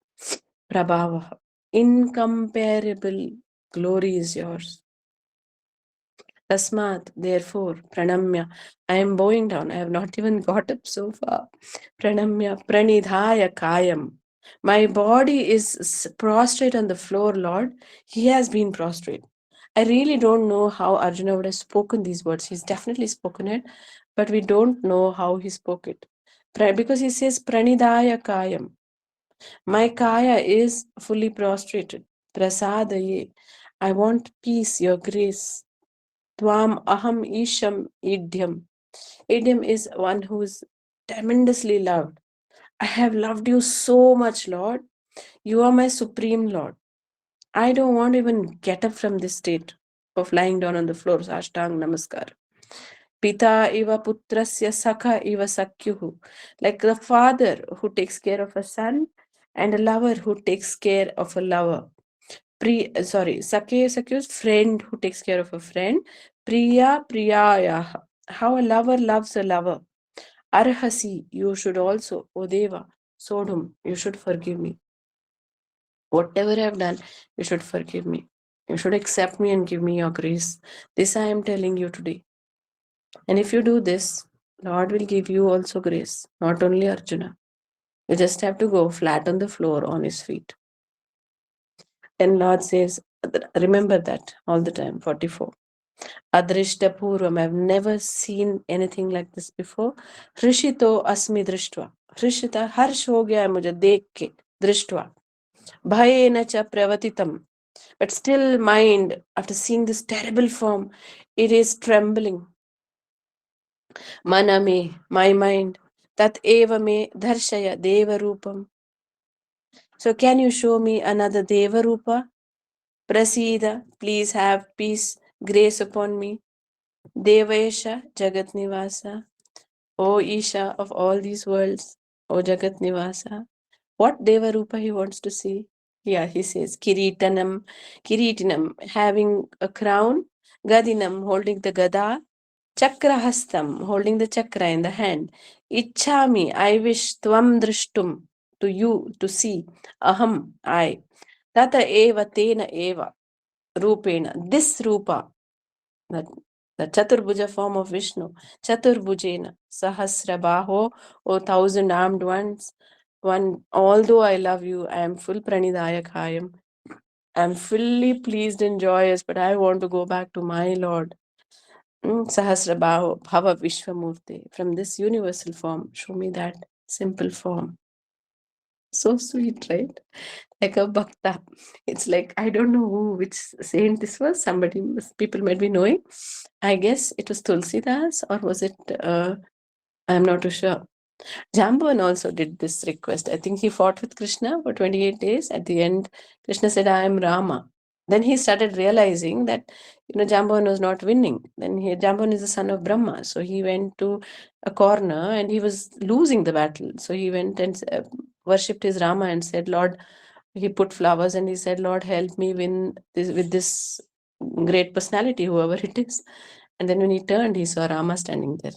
prabhavaha. Incomparable glory is yours. Tasmat, therefore, pranamya, I am bowing down. I have not even got up so far. Pranamya, pranidhaya kayam. My body is prostrate on the floor, Lord. He has been prostrate. I really don't know how Arjuna would have spoken these words. He's definitely spoken it, but we don't know how he spoke it. Because he says, pranidhaya kayam. My kaya is fully prostrated. Prasadaye. I want peace, your grace. Tvam aham isham idyam. Idyam is one who is tremendously loved. I have loved you so much, Lord. You are my supreme Lord. I don't want to even get up from this state of lying down on the floor. Ashtang Namaskar. Pita iva putrasya sakha iva sakyuhu. Like the father who takes care of a son and a lover who takes care of a lover. Sakyu's friend who takes care of a friend. Priya priyaya. How a lover loves a lover. Arhasi, you should also, O Deva, Sodhum, you should forgive me. Whatever I have done, you should forgive me. You should accept me and give me your grace. This I am telling you today. And if you do this, Lord will give you also grace, not only Arjuna. You just have to go flat on the floor on his feet. And Lord says, remember that all the time, 44. Adrishta Purvam, I've never seen anything like this before. Hrishito asmi drishtva. Hrishita, harsh ho gaya hai mujhe dekh ke, drishtva. Bhayena cha pravatitam. But still mind, after seeing this terrible form, it is trembling. Maname, my mind, tat eva me dharshaya deva rupam. So can you show me another deva rupa? Prasida, please have peace, grace upon me. Devesha Jagat Nivasa, O Isha of all these worlds, O Jagat Nivasa. What Deva Rupa he wants to see? Yeah, he says Kiritanam, having a crown, Gadinam, holding the Gada, Chakrahastam, holding the chakra in the hand. Ichhami, I wish, Tvam Drishtum, to you, to see. Aham, I. Tata Eva Tena Eva, Rupena, this Rupa, the Chaturbhuja form of Vishnu, Chaturbhujena, Sahasrabaho, O 1,000 armed ones, Although I love you, I am full pranidayakayam. I am fully pleased and joyous, but I want to go back to my Lord. Sahasra Bhava Vishwamurti. From this universal form, show me that simple form. So sweet, right? Like a bhakta. It's like, I don't know which saint this was. People might be knowing. I guess it was Tulsidas, or was it, I'm not too sure. Jamban also did this request. I think he fought with Krishna for 28 days. At the end, Krishna said, I am Rama. Then he started realizing that, Jamban was not winning. Jamban is the son of Brahma. So he went to a corner and he was losing the battle. So he went and worshipped his Rama and said, Lord, he put flowers and he said, Lord, help me win this with this great personality, whoever it is. And then when he turned, he saw Rama standing there.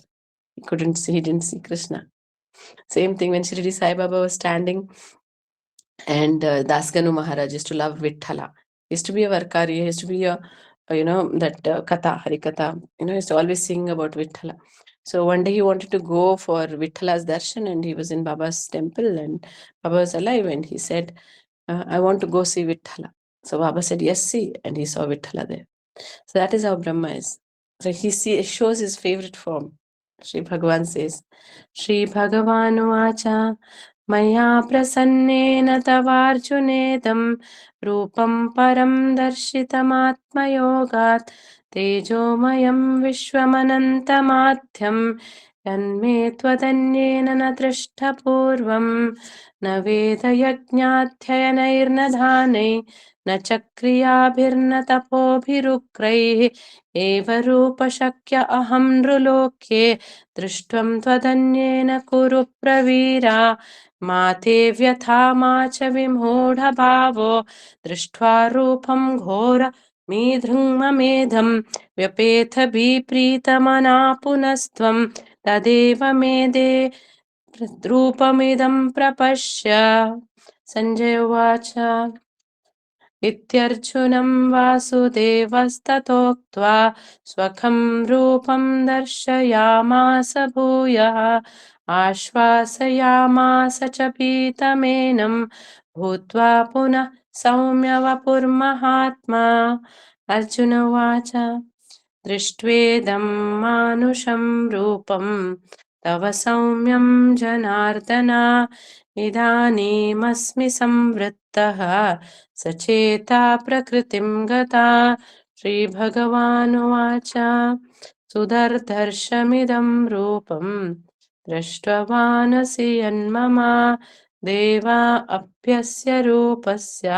He didn't see Krishna. Same thing when Shirdi Sai Baba was standing and Dasganu Maharaj used to love Vithala. He used to be a Varkari, he used to be that Katha, Hari Katha, he used to always sing about Vithala. So one day he wanted to go for Vitthala's darshan and he was in Baba's temple and Baba was alive and he said, I want to go see Vithala. So Baba said, yes, see, and he saw Vithala there. So that is how Brahma is. So he shows his favorite form. Sri Bhagavan says, Sri Bhagavan Vacha Maya Prasannena Tavarjunedam Rupam Param Darshitam Yogat Tejomayam Vishwamanantamadhyam Yanme Twadanyena Na Drishta Na Veda Yajñadhyayanairna Dhanai न चक्रियाभिर्न तपोभिरुग्रैः एव रूपशक्य अहं नृलोक्ये दृष्ट्वं त्वदन्येन कुरु प्रवीरा मा ते व्यथा मा च विमूढभावो दृष्ट्वा रूपं घोरमीदृङ्ममेधं व्यपेथ बिप्रीतमना पुनस्त्वं तदेव मेदे रूपमिदं प्रपश्य सञ्जय उवाच इत्यर्जुनं वासुदेवस्ततोक्त्वा स्वकं रूपं दर्शयामास भूयः आश्वासयामास च पीतमेनं भूत्वा पुनः सौम्यवपुर्महात्मा अर्जुन उवाच दृष्ट्वेदं मानुषं रूपं तव सौम्यं जनार्दन इदानीमस्मि संवृत्तः सचेता प्रकृतिं गता श्रीभगवानुवाच सुदर्दर्शमिदं रूपं दृष्ट्वानसि यन्मम देवा अप्यस्य रूपस्य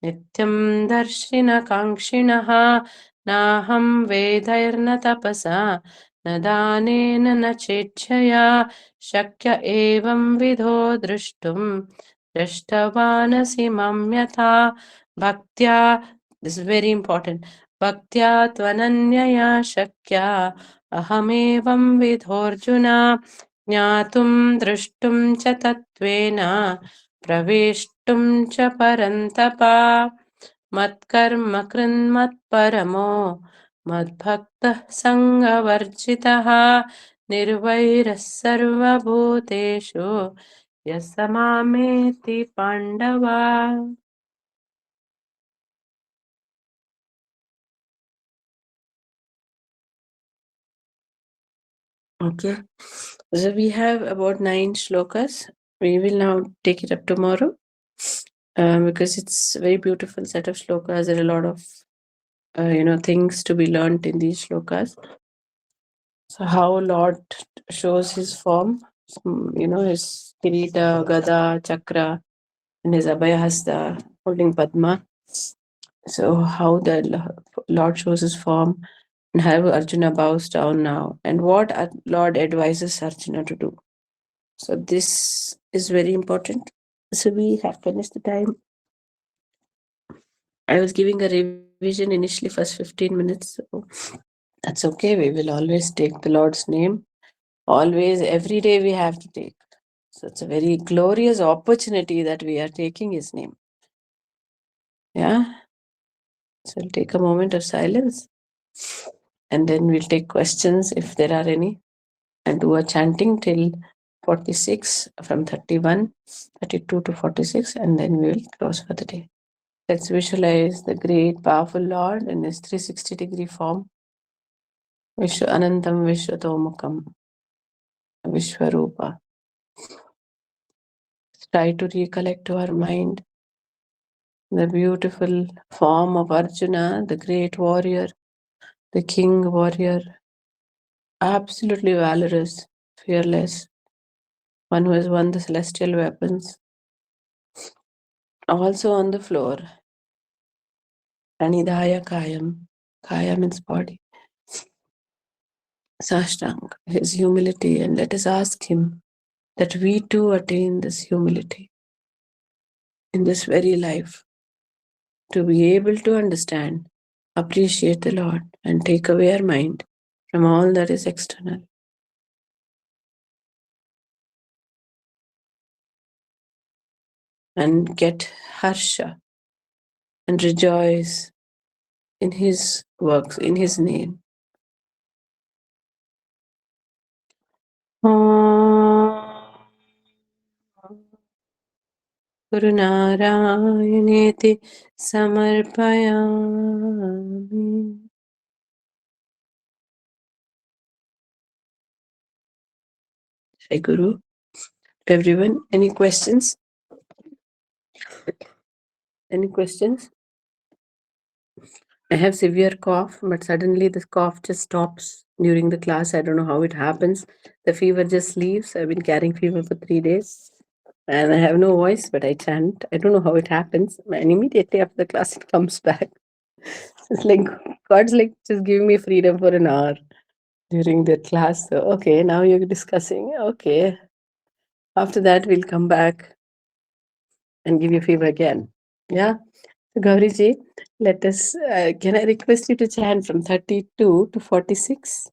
नित्यं दर्शिनकाङ्क्षिणः नाहं वेदैर्न तपसा न दानेन न चेच्छया शक्य एवं विधो द्रष्टुं दृष्टवानसि मम यथा भक्त्या this is very important भक्त्या त्वनन्यया शक्या अहमेवं विधोऽर्जुन ज्ञातुं द्रष्टुं च तत्त्वेन प्रवेष्टुं च परन्तप मत्कर्म कृन्मत्परमो मद्भक्तः सङ्गवर्जितः निर्वैरः सर्वभूतेषु यः स मामेति Pandava. Okay, so we have about 9 shlokas. We will now take it up tomorrow because it's a very beautiful set of shlokas. There are a lot of things to be learned in these shlokas. So how Lord shows his form, his kirita, gada, chakra, and his abhayahasta holding Padma. So how the Lord shows his form and how Arjuna bows down now and what Lord advises Arjuna to do. So this is very important. So we have finished the time. I was giving a revision initially first 15 minutes. So that's okay. We will always take the Lord's name. Always, every day we have to take. So it's a very glorious opportunity that we are taking his name. Yeah. So we'll take a moment of silence and then we'll take questions if there are any and do a chanting till 46, from 31, 32 to 46, and then we will close for the day. Let's visualize the great, powerful Lord in his 360-degree form. Vishwa Anantam Vishwatomukam Vishwarupa. Try to recollect to our mind the beautiful form of Arjuna, the great warrior, the king warrior, absolutely valorous, fearless, one who has won the celestial weapons. Also on the floor, Pranidhaya Kayam. Kaya means body. Sashtang, his humility, and let us ask him that we too attain this humility in this very life, to be able to understand, appreciate the Lord, and take away our mind from all that is external. And get harsha and rejoice in his works, in his name. Gurunarayaneti samarpayami. Jai Guru. Everyone, any questions? Any questions? I have severe cough, but suddenly the cough just stops during the class. I don't know how it happens. The fever just leaves. I've been carrying fever for 3 days. And I have no voice, but I chant. I don't know how it happens. And immediately after the class, it comes back. It's like God's like just giving me freedom for an hour during the class. So, okay, now you're discussing. Okay. After that, we'll come back and give you fever again. Yeah. So, Gauriji, let us, can I request you to chant from 32 to 46?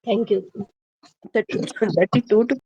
Thank you. 32 to